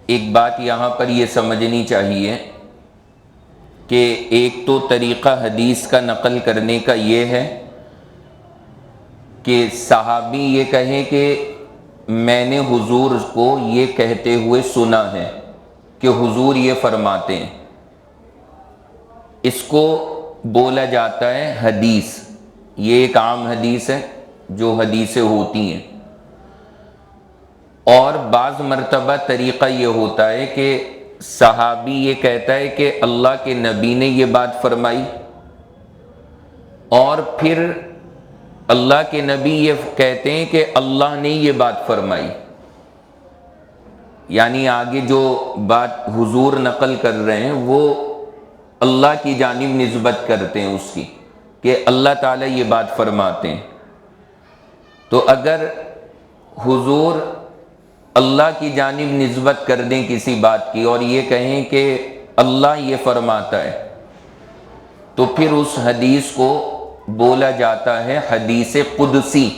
ایک بات یہاں پر یہ سمجھنی چاہیے کہ ایک تو طریقہ حدیث کا نقل کرنے کا یہ ہے کہ صحابی یہ کہیں کہ میں نے حضور کو یہ کہتے ہوئے سنا ہے کہ حضور یہ فرماتے ہیں، اس کو بولا جاتا ہے حدیث۔ یہ ایک عام حدیث ہے جو حدیثیں ہوتی ہیں، اور بعض مرتبہ طریقہ یہ ہوتا ہے کہ صحابی یہ کہتا ہے کہ اللہ کے نبی نے یہ بات فرمائی، اور پھر اللہ کے نبی یہ کہتے ہیں کہ اللہ نے یہ بات فرمائی، یعنی آگے جو بات حضور نقل کر رہے ہیں وہ اللہ کی جانب نسبت کرتے ہیں اس کی، کہ اللہ تعالیٰ یہ بات فرماتے ہیں۔ تو اگر حضور اللہ کی جانب نسبت کر دیں کسی بات کی اور یہ کہیں کہ اللہ یہ فرماتا ہے، تو پھر اس حدیث کو بولا جاتا ہے حدیث قدسی۔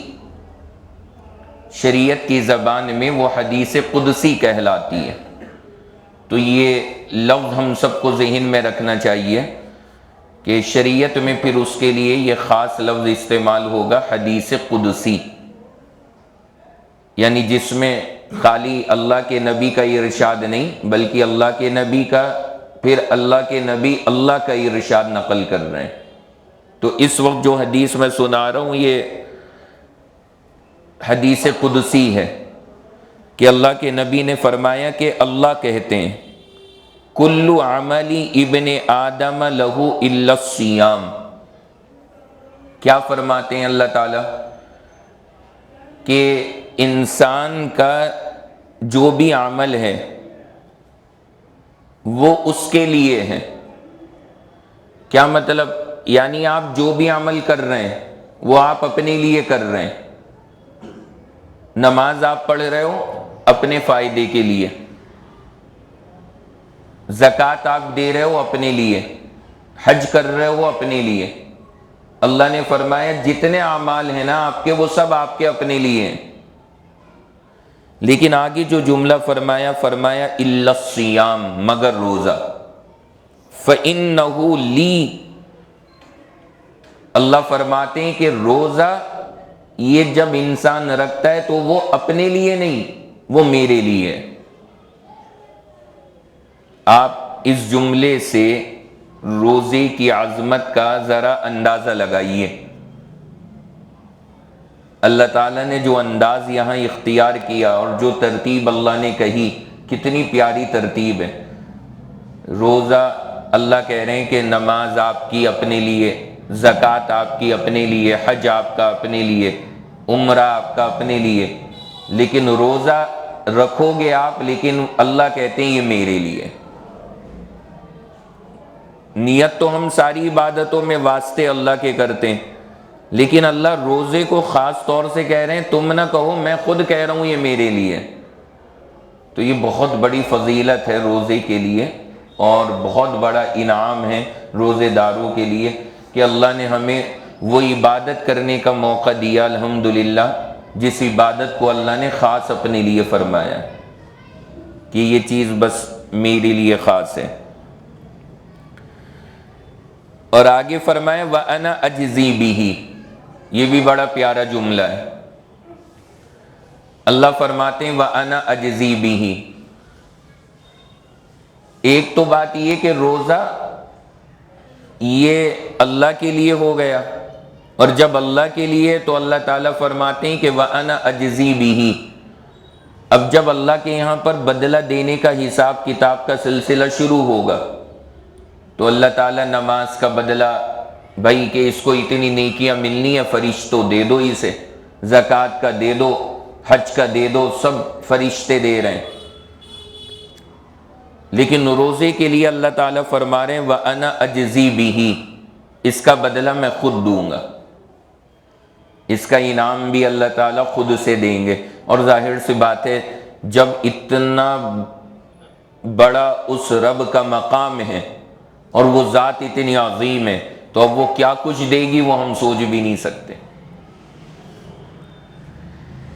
شریعت کی زبان میں وہ حدیث قدسی کہلاتی ہے۔ تو یہ لفظ ہم سب کو ذہن میں رکھنا چاہیے کہ شریعت میں پھر اس کے لیے یہ خاص لفظ استعمال ہوگا، حدیث قدسی، یعنی جس میں خالی اللہ کے نبی کا ارشاد نہیں بلکہ اللہ کے نبی کا، پھر اللہ کے نبی اللہ کا ارشاد نقل کر رہے ہیں۔ تو اس وقت جو حدیث میں سنا رہا ہوں یہ حدیث قدسی ہے کہ اللہ کے نبی نے فرمایا کہ اللہ کہتے ہیں کل عملی ابن آدم لہو الا الصیام۔ کیا فرماتے ہیں اللہ تعالیٰ؟ کہ انسان کا جو بھی عمل ہے وہ اس کے لیے ہے۔ کیا مطلب؟ یعنی آپ جو بھی عمل کر رہے ہیں وہ آپ اپنے لیے کر رہے ہیں۔ نماز آپ پڑھ رہے ہو اپنے فائدے کے لیے، زکوٰۃ آپ دے رہے ہو اپنے لیے، حج کر رہے ہو اپنے لیے۔ اللہ نے فرمایا جتنے اعمال ہیں نا آپ کے، وہ سب آپ کے اپنے لیے ہیں۔ لیکن آگے جو جملہ فرمایا الا الصیام، مگر روزہ، فإنہ لی۔ اللہ فرماتے ہیں کہ روزہ یہ جب انسان رکھتا ہے تو وہ اپنے لیے نہیں، وہ میرے لیے ہے۔ آپ اس جملے سے روزے کی عظمت کا ذرا اندازہ لگائیے۔ اللہ تعالیٰ نے جو انداز یہاں اختیار کیا اور جو ترتیب اللہ نے کہی، کتنی پیاری ترتیب ہے۔ روزہ اللہ کہہ رہے ہیں کہ نماز آپ کی اپنے لیے، زکوٰۃ آپ کی اپنے لیے، حج آپ کا اپنے لیے، عمرہ آپ کا اپنے لیے، لیکن روزہ رکھو گے آپ، لیکن اللہ کہتے ہیں یہ میرے لیے۔ نیت تو ہم ساری عبادتوں میں واسطے اللہ کے کرتے ہیں، لیکن اللہ روزے کو خاص طور سے کہہ رہے ہیں تم نہ کہو، میں خود کہہ رہا ہوں یہ میرے لیے۔ تو یہ بہت بڑی فضیلت ہے روزے کے لیے، اور بہت بڑا انعام ہے روزے داروں کے لیے کہ اللہ نے ہمیں وہ عبادت کرنے کا موقع دیا، الحمدللہ، جس عبادت کو اللہ نے خاص اپنے لیے فرمایا کہ یہ چیز بس میرے لیے خاص ہے۔ اور آگے فرمایا وَأَنَا أَجْزِي بِهِ، یہ بھی بڑا پیارا جملہ ہے۔ اللہ فرماتے ہیں وَأَنَا أَجْزِي بِهِ۔ ایک تو بات یہ کہ روزہ یہ اللہ کے لیے ہو گیا، اور جب اللہ کے لیے تو اللہ تعالیٰ فرماتے ہیں کہ وَأَنَا أَجْزِي بِهِ۔ اب جب اللہ کے یہاں پر بدلہ دینے کا حساب کتاب کا سلسلہ شروع ہوگا تو اللہ تعالیٰ نماز کا بدلہ، بھائی کہ اس کو اتنی نیکیاں ملنی ہے فرشتوں دے دو اسے، زکوٰۃ کا دے دو، حج کا دے دو، سب فرشتے دے رہے ہیں۔ لیکن روزے کے لیے اللہ تعالیٰ فرما رہے ہیں وَأَنَا أَجْزِي بِهِ، اس کا بدلہ میں خود دوں گا، اس کا انعام بھی اللہ تعالیٰ خود سے دیں گے۔ اور ظاہر سی بات ہے جب اتنا بڑا اس رب کا مقام ہے اور وہ ذات اتنی عظیم ہے تو اب وہ کیا کچھ دے گی وہ ہم سوچ بھی نہیں سکتے۔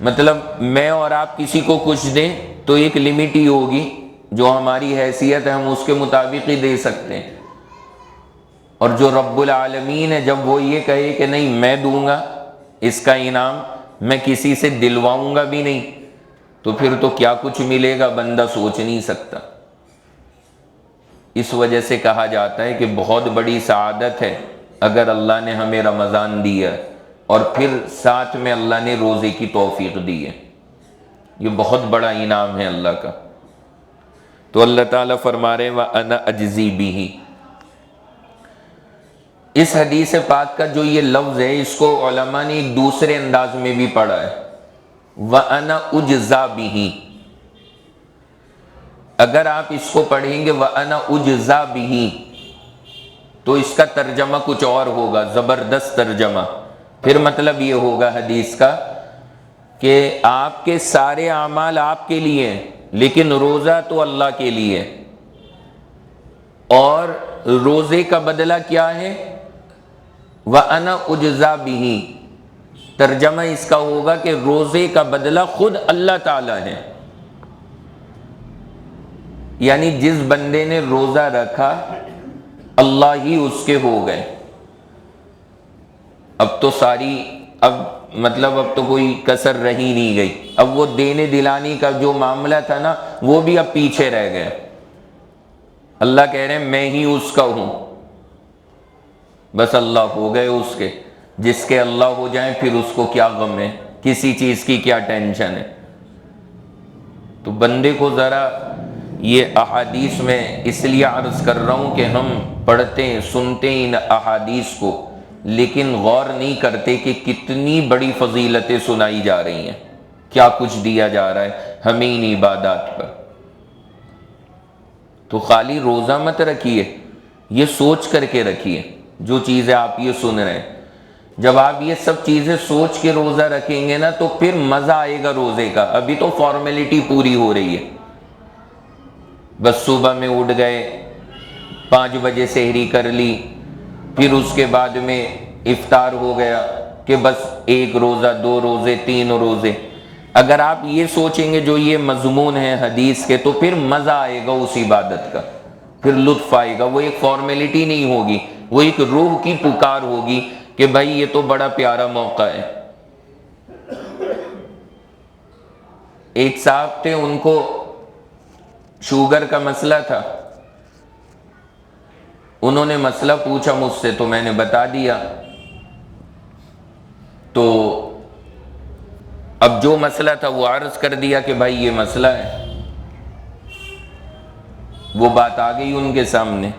مطلب میں اور آپ کسی کو کچھ دیں تو ایک لمٹ ہی ہوگی جو ہماری حیثیت ہے ہم اس کے مطابق ہی دے سکتے ہیں، اور جو رب العالمین ہے جب وہ یہ کہے کہ نہیں میں دوں گا اس کا انعام، میں کسی سے دلواؤں گا بھی نہیں، تو پھر تو کیا کچھ ملے گا بندہ سوچ نہیں سکتا۔ اس وجہ سے کہا جاتا ہے کہ بہت بڑی سعادت ہے اگر اللہ نے ہمیں رمضان دیا اور پھر ساتھ میں اللہ نے روزے کی توفیق دی ہے، یہ بہت بڑا انعام ہے اللہ کا۔ تو اللہ تعالیٰ فرما رہے وَأَنَا أَجْزِي بِهِ۔ اس حدیث پاک کا جو یہ لفظ ہے اس کو علماء نے ایک دوسرے انداز میں بھی پڑھا ہے، وَأَنَا أُجْزَى بِهِ۔ اگر آپ اس کو پڑھیں گے وَأَنَا أُجْزَى بِهِ تو اس کا ترجمہ کچھ اور ہوگا، زبردست ترجمہ۔ پھر مطلب یہ ہوگا حدیث کا کہ آپ کے سارے اعمال آپ کے لیے ہیں لیکن روزہ تو اللہ کے لیے، اور روزے کا بدلہ کیا ہے؟ وَأَنَا أُجْزَى بِهِ، ترجمہ اس کا ہوگا کہ روزے کا بدلہ خود اللہ تعالیٰ ہے، یعنی جس بندے نے روزہ رکھا اللہ ہی اس کے ہو گئے۔ اب تو اب تو کوئی کسر رہی نہیں گئی، اب وہ دینے دلانے کا جو معاملہ تھا نا وہ بھی اب پیچھے رہ گیا۔ اللہ کہہ رہے ہیں میں ہی اس کا ہوں، بس اللہ ہو گئے اس کے، جس کے اللہ ہو جائیں پھر اس کو کیا غم ہے، کسی چیز کی کیا ٹینشن ہے۔ تو بندے کو ذرا یہ احادیث میں اس لیے عرض کر رہا ہوں کہ ہم پڑھتے ہیں سنتے ہیں ان احادیث کو لیکن غور نہیں کرتے کہ کتنی بڑی فضیلتیں سنائی جا رہی ہیں، کیا کچھ دیا جا رہا ہے ہمیں ان عبادات پر۔ تو خالی روزہ مت رکھیے، یہ سوچ کر کے رکھیے جو چیزیں آپ یہ سن رہے ہیں۔ جب آپ یہ سب چیزیں سوچ کے روزہ رکھیں گے نا تو پھر مزہ آئے گا روزے کا۔ ابھی تو فارمیلٹی پوری ہو رہی ہے، بس صبح میں اٹھ گئے، 5 بجے سحری کر لی، پھر اس کے بعد میں افطار ہو گیا کہ بس 1 روزہ 2 روزے 3 روزے۔ اگر آپ یہ سوچیں گے جو یہ مضمون ہے حدیث کے تو پھر مزہ آئے گا اس عبادت کا، پھر لطف آئے گا۔ وہ ایک فارمیلٹی نہیں ہوگی، وہ ایک روح کی پکار ہوگی کہ بھائی یہ تو بڑا پیارا موقع ہے۔ ایک صاحب تھے، ان کو شوگر کا مسئلہ تھا، انہوں نے مسئلہ پوچھا مجھ سے تو میں نے بتا دیا۔ تو اب جو مسئلہ تھا وہ عرض کر دیا کہ بھائی یہ مسئلہ ہے، وہ بات آ گئی ان کے سامنے۔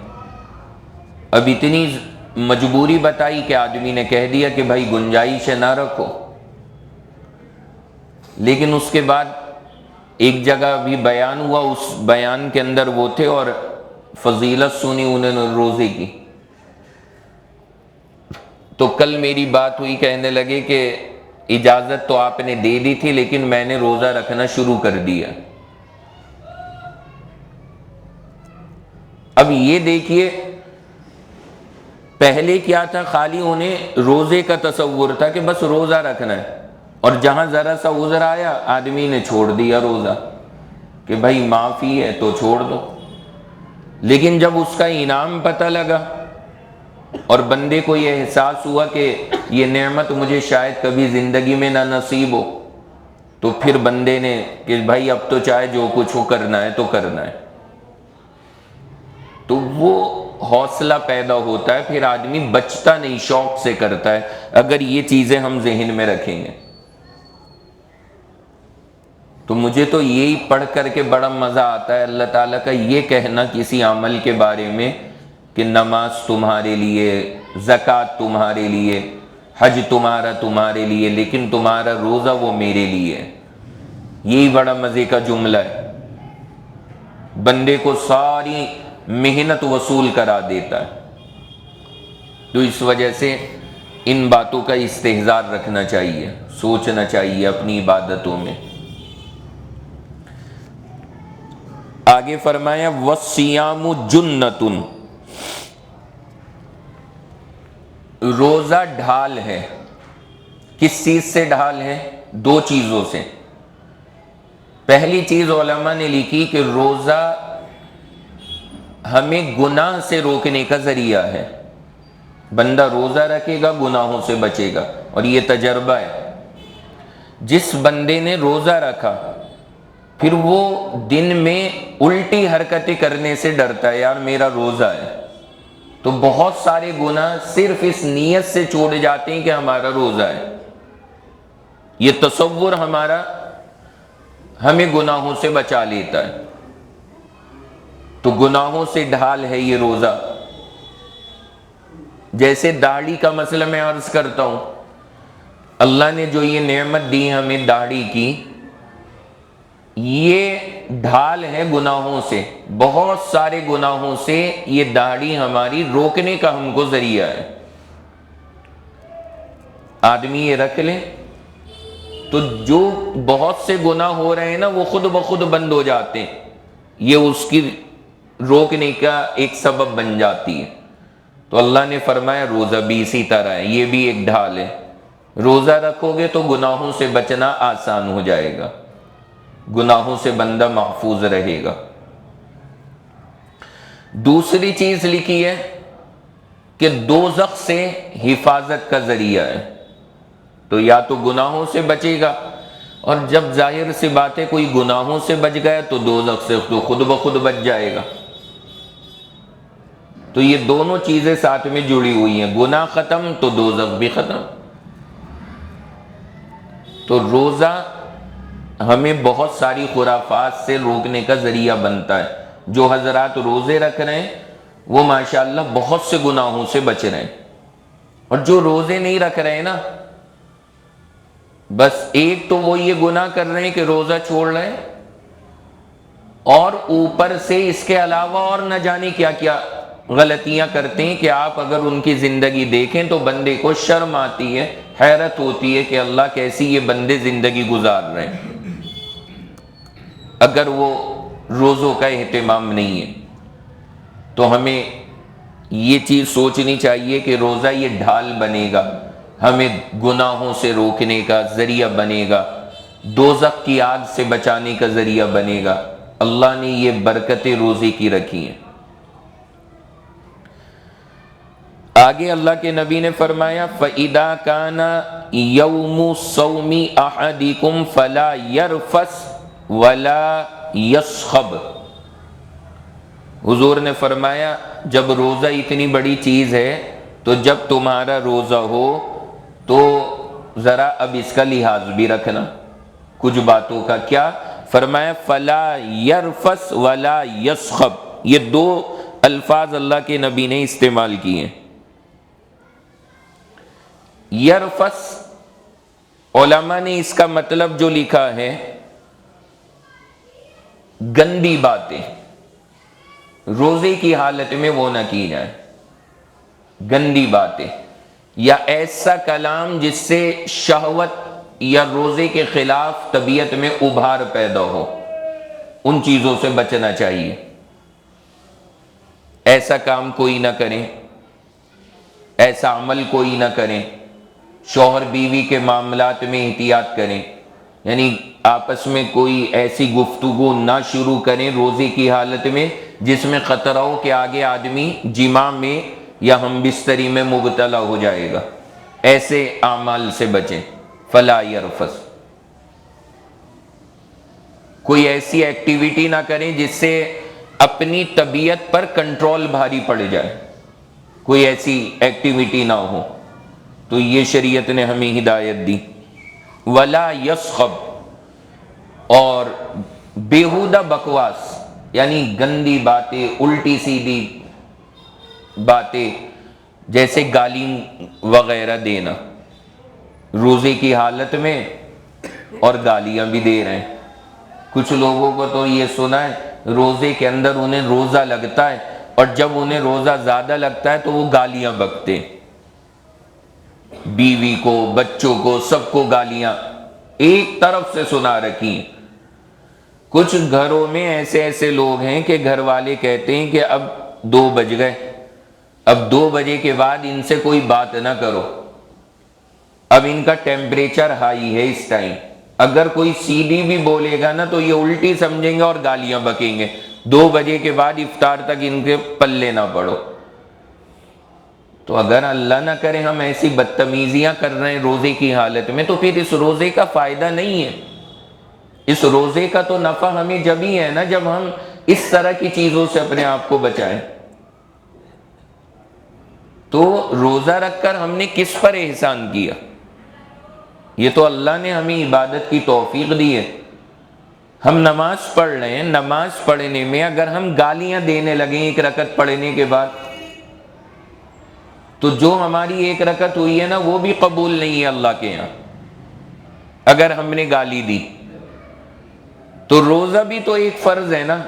اب اتنی مجبوری بتائی کہ آدمی نے کہہ دیا کہ بھائی گنجائش نہ رکھو، لیکن اس کے بعد ایک جگہ بھی بیان ہوا، اس بیان کے اندر وہ تھے اور فضیلت سنی انہوں نے روزے کی۔ تو کل میری بات ہوئی، کہنے لگے کہ اجازت تو آپ نے دے دی تھی لیکن میں نے روزہ رکھنا شروع کر دیا۔ اب یہ دیکھیے پہلے کیا تھا، خالی انہیں روزے کا تصور تھا کہ بس روزہ رکھنا ہے، اور جہاں ذرا سا عذر آیا آدمی نے چھوڑ دیا روزہ کہ بھائی معافی ہے تو چھوڑ دو۔ لیکن جب اس کا انعام پتہ لگا اور بندے کو یہ احساس ہوا کہ یہ نعمت مجھے شاید کبھی زندگی میں نہ نصیب ہو، تو پھر بندے نے کہ بھائی اب تو چاہے جو کچھ ہو کرنا ہے تو کرنا ہے۔ تو وہ حوصلہ پیدا ہوتا ہے، پھر آدمی بچتا نہیں، شوق سے کرتا ہے اگر یہ چیزیں ہم ذہن میں رکھیں گے۔ تو مجھے تو یہی پڑھ کر کے بڑا مزہ آتا ہے اللہ تعالیٰ کا یہ کہنا کسی عمل کے بارے میں کہ نماز تمہارے لیے، زکوٰۃ تمہارے لیے، حج تمہارے لیے، لیکن تمہارا روزہ وہ میرے لیے ہے۔ یہی بڑا مزے کا جملہ ہے، بندے کو ساری محنت وصول کرا دیتا ہے۔ تو اس وجہ سے ان باتوں کا استحضار رکھنا چاہیے، سوچنا چاہیے اپنی عبادتوں میں۔ آگے فرمایا وَالصِّيَامُ جُنَّةٌ، روزہ ڈھال ہے۔ کس چیز سے ڈھال ہے؟ 2 چیزوں سے۔ پہلی چیز علماء نے لکھی کہ روزہ ہمیں گناہ سے روکنے کا ذریعہ ہے. بندہ روزہ رکھے گا گناہوں سے بچے گا. اور یہ تجربہ ہے، جس بندے نے روزہ رکھا پھر وہ دن میں الٹی حرکتیں کرنے سے ڈرتا ہے، یار میرا روزہ ہے، تو بہت سارے گناہ صرف اس نیت سے چھوڑ جاتے ہیں کہ ہمارا روزہ ہے. یہ تصور ہمارا ہمیں گناہوں سے بچا لیتا ہے. تو گناہوں سے ڈھال ہے یہ روزہ. جیسے داڑھی کا مسئلہ میں عرض کرتا ہوں، اللہ نے جو یہ نعمت دی ہمیں داڑھی کی، یہ ڈھال ہے گناہوں سے، بہت سارے گناہوں سے یہ داڑھی ہماری روکنے کا ہم کو ذریعہ ہے. آدمی یہ رکھ لے تو جو بہت سے گناہ ہو رہے ہیں نا وہ خود بخود بند ہو جاتے ہیں. یہ اس کی روکنے کا ایک سبب بن جاتی ہے. تو اللہ نے فرمایا روزہ بھی اسی طرح ہے، یہ بھی ایک ڈھال ہے. روزہ رکھو گے تو گناہوں سے بچنا آسان ہو جائے گا، گناہوں سے بندہ محفوظ رہے گا. دوسری چیز لکھی ہے کہ دوزخ سے حفاظت کا ذریعہ ہے. تو یا تو گناہوں سے بچے گا، اور جب ظاہر سی بات ہے کوئی گناہوں سے بچ گیا تو دوزخ سے تو خود بخود بچ جائے گا. تو یہ دونوں چیزیں ساتھ میں جڑی ہوئی ہیں، گناہ ختم تو دوزخ بھی ختم. تو روزہ ہمیں بہت ساری خرافات سے روکنے کا ذریعہ بنتا ہے. جو حضرات روزے رکھ رہے ہیں وہ ماشاءاللہ بہت سے گناہوں سے بچ رہے ہیں، اور جو روزے نہیں رکھ رہے ہیں نا، بس ایک تو وہ یہ گناہ کر رہے ہیں کہ روزہ چھوڑ رہے ہیں، اور اوپر سے اس کے علاوہ اور نہ جانے کیا کیا غلطیاں کرتے ہیں کہ آپ اگر ان کی زندگی دیکھیں تو بندے کو شرم آتی ہے، حیرت ہوتی ہے کہ اللہ کیسی یہ بندے زندگی گزار رہے ہیں اگر وہ روزوں کا اہتمام نہیں ہے. تو ہمیں یہ چیز سوچنی چاہیے کہ روزہ یہ ڈھال بنے گا، ہمیں گناہوں سے روکنے کا ذریعہ بنے گا، دوزخ کی آگ سے بچانے کا ذریعہ بنے گا. اللہ نے یہ برکتیں روزے کی رکھی ہیں. آگے اللہ کے نبی نے فرمایا فَإِذَا كَانَ يَوْمُ صَوْمِ أَحَدِكُمْ فَلَا يَرْفَثْ وَلَا يَصْخَبْ. حضور نے فرمایا جب روزہ اتنی بڑی چیز ہے تو جب تمہارا روزہ ہو تو ذرا اب اس کا لحاظ بھی رکھنا کچھ باتوں کا. کیا فرمایا؟ فَلَا يَرْفَثْ وَلَا يَصْخَبْ. یہ دو الفاظ اللہ کے نبی نے استعمال کیے. یرفس علماء نے اس کا مطلب جو لکھا ہے گندی باتیں، روزے کی حالت میں وہ نہ کی جائے. گندی باتیں یا ایسا کلام جس سے شہوت یا روزے کے خلاف طبیعت میں ابھار پیدا ہو، ان چیزوں سے بچنا چاہیے. ایسا کام کوئی نہ کریں، ایسا عمل کوئی نہ کریں. شوہر بیوی کے معاملات میں احتیاط کریں، یعنی آپس میں کوئی ایسی گفتگو نہ شروع کریں روزے کی حالت میں جس میں خطرہ ہو کہ آگے آدمی جماع میں یا ہم بستری میں مبتلا ہو جائے گا. ایسے اعمال سے بچیں. فلا یرفث، کوئی ایسی ایکٹیویٹی نہ کریں جس سے اپنی طبیعت پر کنٹرول بھاری پڑ جائے، کوئی ایسی ایکٹیویٹی نہ ہو. تو یہ شریعت نے ہمیں ہدایت دی. ولا یصخب، اور بیہودہ بکواس یعنی گندی باتیں، الٹی سیدھی باتیں، جیسے گالی وغیرہ دینا روزے کی حالت میں، اور گالیاں بھی دے رہے ہیں. کچھ لوگوں کو تو یہ سنا ہے روزے کے اندر انہیں روزہ لگتا ہے، اور جب انہیں روزہ زیادہ لگتا ہے تو وہ گالیاں بکتے، بیوی کو، بچوں کو، سب کو گالیاں ایک طرف سے سنا رکھی ہیں. کچھ گھروں میں ایسے ایسے لوگ ہیں کہ گھر والے کہتے ہیں کہ اب 2 بج گئے، اب 2 بجے کے بعد ان سے کوئی بات نہ کرو، اب ان کا ٹیمپریچر ہائی ہے اس ٹائم، اگر کوئی سیدھی بھی بولے گا نا تو یہ الٹی سمجھیں گے اور گالیاں بکیں گے، 2 بجے کے بعد افطار تک ان کے پلے نہ پڑو۔ تو اگر اللہ نہ کرے ہم ایسی بدتمیزیاں کر رہے ہیں روزے کی حالت میں، تو پھر اس روزے کا فائدہ نہیں ہے۔ اس روزے کا تو نفع ہمیں جب ہی ہے نا جب ہم اس طرح کی چیزوں سے اپنے آپ کو بچائیں۔ تو روزہ رکھ کر ہم نے کس پر احسان کیا؟ یہ تو اللہ نے ہمیں عبادت کی توفیق دی ہے۔ ہم نماز پڑھ رہے ہیں، نماز پڑھنے میں اگر ہم گالیاں دینے لگیں 1 رکعت پڑھنے کے بعد، تو جو ہماری 1 رکعت ہوئی ہے نا وہ بھی قبول نہیں ہے اللہ کے یہاں، اگر ہم نے گالی دی۔ تو روزہ بھی تو ایک فرض ہے نا،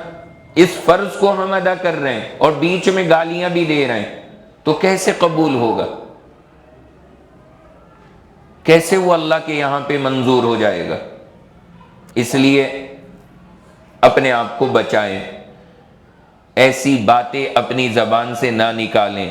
اس فرض کو ہم ادا کر رہے ہیں اور بیچ میں گالیاں بھی دے رہے ہیں، تو کیسے قبول ہوگا؟ کیسے وہ اللہ کے یہاں پہ منظور ہو جائے گا؟ اس لیے اپنے آپ کو بچائیں، ایسی باتیں اپنی زبان سے نہ نکالیں۔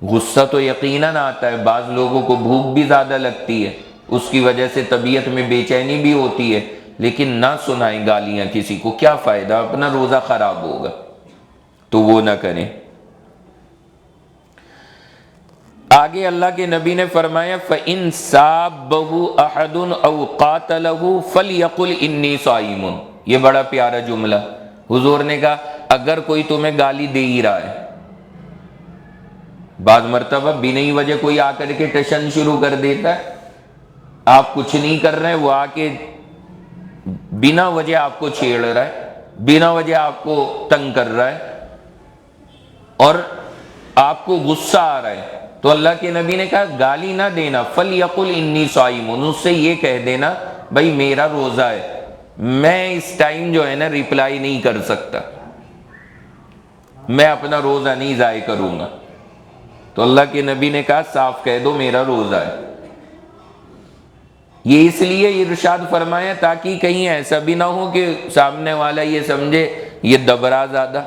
غصہ تو یقیناً آتا ہے، بعض لوگوں کو بھوک بھی زیادہ لگتی ہے، اس کی وجہ سے طبیعت میں بے چینی بھی ہوتی ہے، لیکن نہ سنائیں گالیاں کسی کو، کیا فائدہ، اپنا روزہ خراب ہوگا، تو وہ نہ کریں۔ آگے اللہ کے نبی نے فرمایا فَإِن سَابَّهُ أَحَدٌ أَوْ قَاتَلَهُ فَلْيَقُلْ إِنِّي صَائِمٌ۔ یہ بڑا پیارا جملہ، حضور نے کہا اگر کوئی تمہیں گالی دے ہی رہا ہے، بعض مرتبہ بنا ہی وجہ کوئی آ کر کے ٹشن شروع کر دیتا ہے، آپ کچھ نہیں کر رہے ہیں، وہ آ کے بنا وجہ آپ کو چھیڑ رہا ہے، بنا وجہ آپ کو تنگ کر رہا ہے اور آپ کو غصہ آ رہا ہے، تو اللہ کے نبی نے کہا گالی نہ دینا، فَلْيَقُلْ إِنِّي صَائِمٌ، اس سے یہ کہہ دینا بھائی میرا روزہ ہے، میں اس ٹائم جو ہے نا ریپلائی نہیں کر سکتا، میں اپنا روزہ نہیں ضائع کروں گا۔ تو اللہ کے نبی نے کہا صاف کہہ دو میرا روزہ ہے۔ یہ اس لیے ارشاد فرمایا تاکہ کہیں ایسا بھی نہ ہو کہ سامنے والا یہ سمجھے یہ دبرا زیادہ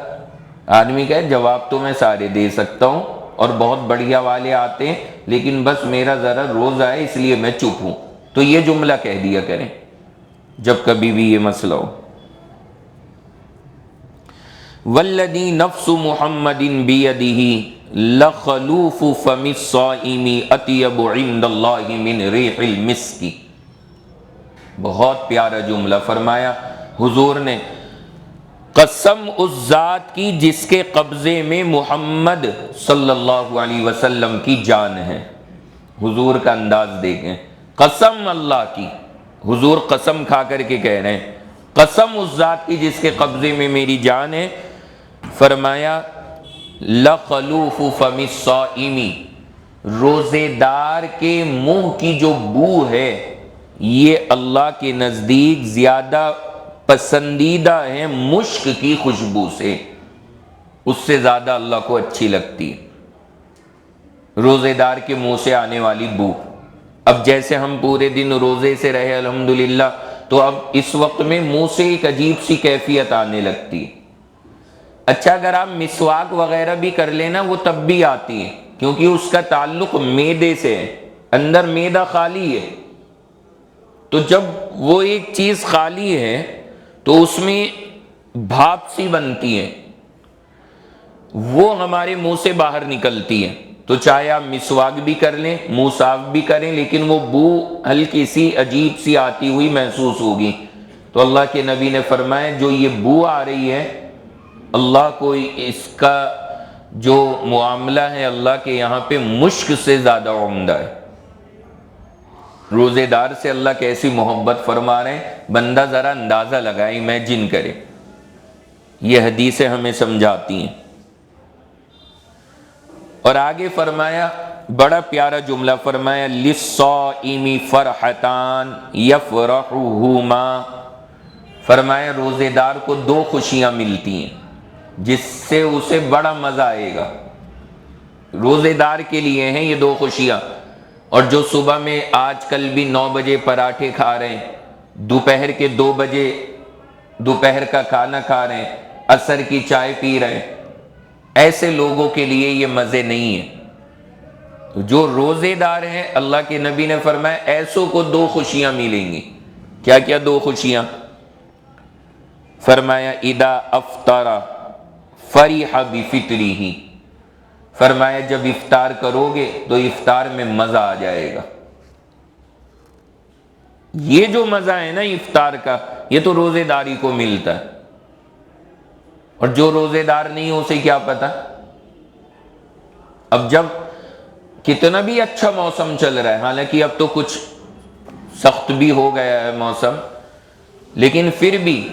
آدمی کہے جواب تو میں سارے دے سکتا ہوں اور بہت بڑھیا والے آتے ہیں، لیکن بس میرا ذرا روزہ ہے اس لیے میں چپ ہوں، تو یہ جملہ کہہ دیا کریں جب کبھی بھی یہ مسئلہ ہو۔ والذی نفس محمد بیدہ لخلوف فم الصائم اطیب عند اللہ من ریح المسک۔ بہت پیارا جملہ فرمایا حضور نے، قسم اس ذات کی جس کے قبضے میں محمد صلی اللہ علیہ وسلم کی جان ہے۔ حضور کا انداز دیکھیں، قسم اللہ کی، حضور قسم کھا کر کے کہہ رہے ہیں قسم اس ذات کی جس کے قبضے میں میری جان ہے، فرمایا لخلوف فم الصائم، روزے دار کے منہ کی جو بو ہے یہ اللہ کے نزدیک زیادہ پسندیدہ ہے مشک کی خوشبو سے، اس سے زیادہ اللہ کو اچھی لگتی ہے روزے دار کے منہ سے آنے والی بو۔ اب جیسے ہم پورے دن روزے سے رہے الحمدللہ، تو اب اس وقت میں منہ سے ایک عجیب سی کیفیت آنے لگتی ہے۔ اچھا اگر آپ مسواک وغیرہ بھی کر لینا وہ تب بھی آتی ہے، کیونکہ اس کا تعلق معدے سے ہے، اندر معدہ خالی ہے، تو جب وہ ایک چیز خالی ہے تو اس میں بھاپ سی بنتی ہے، وہ ہمارے منہ سے باہر نکلتی ہے، تو چاہے آپ مسواک بھی کر لیں، منہ صاف بھی کریں، لیکن وہ بو ہلکی سی عجیب سی آتی ہوئی محسوس ہوگی۔ تو اللہ کے نبی نے فرمایا جو یہ بو آ رہی ہے اللہ کو اس کا جو معاملہ ہے اللہ کے یہاں پہ مشک سے زیادہ عمدہ ہے۔ روزے دار سے اللہ کیسی محبت فرما رہے ہیں، بندہ ذرا اندازہ لگائے، امیجن کرے، یہ حدیثیں ہمیں سمجھاتی ہیں۔ اور آگے فرمایا بڑا پیارا جملہ فرمایا للصائم فرحتان یفرحہما، فرمایا روزے دار کو 2 خوشیاں ملتی ہیں جس سے اسے بڑا مزہ آئے گا، روزے دار کے لیے ہیں یہ 2 خوشیاں۔ اور جو صبح میں آج کل بھی 9 بجے پراٹھے کھا رہے ہیں، دوپہر کے 2 بجے دوپہر کا کھانا کھا رہے ہیں، عصر کی چائے پی رہے ہیں، ایسے لوگوں کے لیے یہ مزے نہیں ہیں۔ جو روزے دار ہیں اللہ کے نبی نے فرمایا ایسوں کو 2 خوشیاں ملیں گی، کیا کیا دو خوشیاں؟ فرمایا اذا افطر فرح بفطرہ، فرمایا جب افطار کرو گے تو افطار میں مزہ آ جائے گا۔ یہ جو مزہ ہے نا افطار کا، یہ تو روزے داری کو ملتا ہے، اور جو روزے دار نہیں ہو اسے کیا پتا۔ اب جب کتنا بھی اچھا موسم چل رہا ہے، حالانکہ اب تو کچھ سخت بھی ہو گیا ہے موسم، لیکن پھر بھی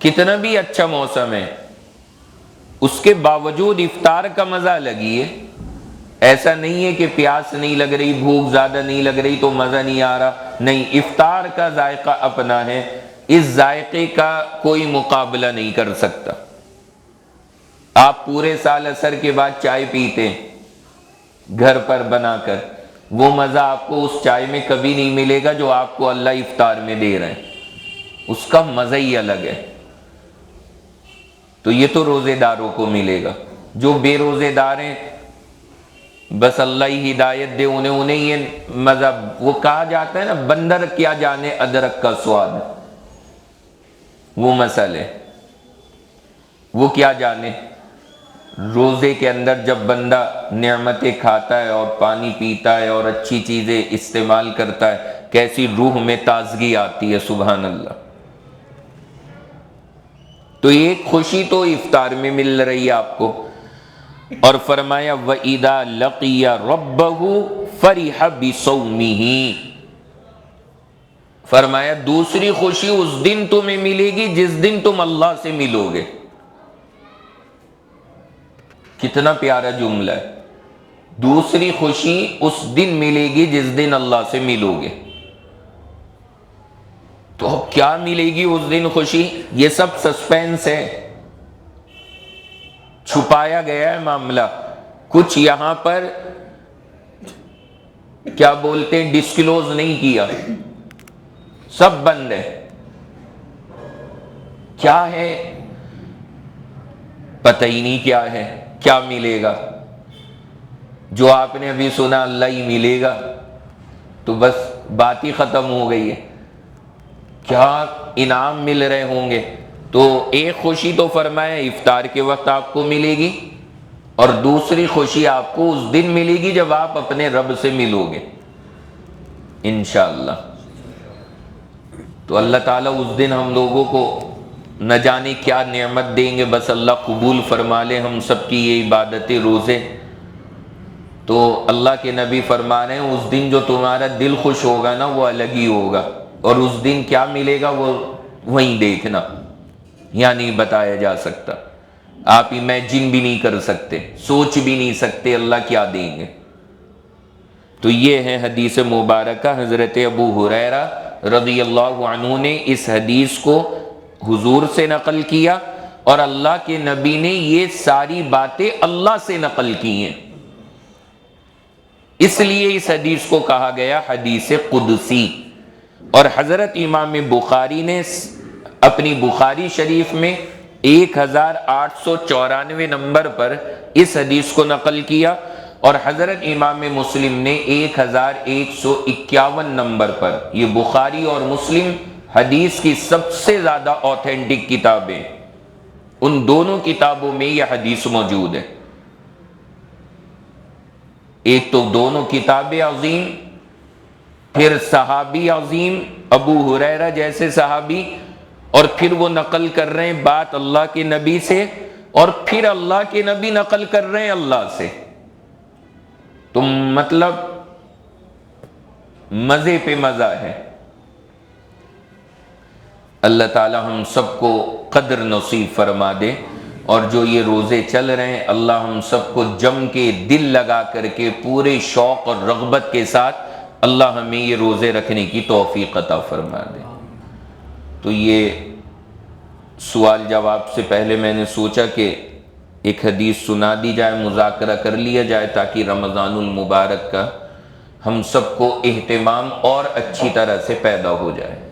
کتنا بھی اچھا موسم ہے، اس کے باوجود افطار کا مزہ لگی ہے۔ ایسا نہیں ہے کہ پیاس نہیں لگ رہی، بھوک زیادہ نہیں لگ رہی تو مزہ نہیں آ رہا، نہیں، افطار کا ذائقہ اپنا ہے، اس ذائقے کا کوئی مقابلہ نہیں کر سکتا۔ آپ پورے سال عصر کے بعد چائے پیتے ہیں گھر پر بنا کر، وہ مزہ آپ کو اس چائے میں کبھی نہیں ملے گا جو آپ کو اللہ افطار میں دے رہے ہیں، اس کا مزہ ہی الگ ہے۔ تو یہ تو روزے داروں کو ملے گا۔ جو بے روزے دار ہیں بس اللہ ہی ہدایت دے انہیں یہ مزہ، وہ کہا جاتا ہے نا بندر کیا جانے ادرک کا سواد، وہ مسئلہ ہے، وہ کیا جانے۔ روزے کے اندر جب بندہ نعمتیں کھاتا ہے اور پانی پیتا ہے اور اچھی چیزیں استعمال کرتا ہے، کیسی روح میں تازگی آتی ہے، سبحان اللہ۔ تو ایک خوشی تو افطار میں مل رہی ہے آپ کو، اور فرمایا وَإِذَا لَقِيَ رَبَّهُ فَرِحَ بِصَوْمِهِ، فرمایا دوسری خوشی اس دن تمہیں ملے گی جس دن تم اللہ سے ملو گے۔ کتنا پیارا جملہ ہے، دوسری خوشی اس دن ملے گی جس دن اللہ سے ملو گے۔ تو اب کیا ملے گی اس دن خوشی؟ یہ سب سسپینس ہے، چھپایا گیا ہے معاملہ، کچھ یہاں پر کیا بولتے ہیں ڈسکلوز نہیں کیا، سب بند ہے۔ کیا ہے پتہ ہی نہیں، کیا ہے، کیا ملے گا۔ جو آپ نے ابھی سنا اللہ ہی ملے گا تو بس بات ہی ختم ہو گئی ہے، کیا انعام مل رہے ہوں گے۔ تو ایک خوشی تو فرمایا افطار کے وقت آپ کو ملے گی، اور دوسری خوشی آپ کو اس دن ملے گی جب آپ اپنے رب سے ملو گے انشاءاللہ۔ تو اللہ تعالیٰ اس دن ہم لوگوں کو نہ جانے کیا نعمت دیں گے، بس اللہ قبول فرما لے ہم سب کی یہ عبادت روزے۔ تو اللہ کے نبی فرما رہے ہیں اس دن جو تمہارا دل خوش ہوگا نا وہ الگ ہی ہوگا، اور اس دن کیا ملے گا وہ وہیں دیکھنا، یہاں نہیں بتایا جا سکتا، آپ امیجن بھی نہیں کر سکتے، سوچ بھی نہیں سکتے اللہ کیا دیں گے۔ تو یہ ہے حدیث مبارکہ۔ حضرت ابو ہریرہ رضی اللہ عنہ نے اس حدیث کو حضور سے نقل کیا، اور اللہ کے نبی نے یہ ساری باتیں اللہ سے نقل کی ہیں، اس لیے اس حدیث کو کہا گیا حدیث قدسی۔ اور حضرت امام بخاری نے اپنی بخاری شریف میں 1894 نمبر پر اس حدیث کو نقل کیا، اور حضرت امام مسلم نے 1151 نمبر پر۔ یہ بخاری اور مسلم حدیث کی سب سے زیادہ اوتھینٹک کتابیں، ان دونوں کتابوں میں یہ حدیث موجود ہے۔ ایک تو دونوں کتابیں عظیم، پھر صحابی عظیم ابو ہریرہ جیسے صحابی، اور پھر وہ نقل کر رہے ہیں بات اللہ کے نبی سے، اور پھر اللہ کے نبی نقل کر رہے ہیں اللہ سے۔ تو مطلب مزے پہ مزہ ہے۔ اللہ تعالی ہم سب کو قدر نصیب فرما دے، اور جو یہ روزے چل رہے ہیں اللہ ہم سب کو جم کے دل لگا کر کے پورے شوق اور رغبت کے ساتھ اللہ ہمیں یہ روزے رکھنے کی توفیق عطا فرما دے۔ تو یہ سوال جواب سے پہلے میں نے سوچا کہ ایک حدیث سنا دی جائے، مذاکرہ کر لیا جائے، تاکہ رمضان المبارک کا ہم سب کو اہتمام اور اچھی طرح سے پیدا ہو جائے۔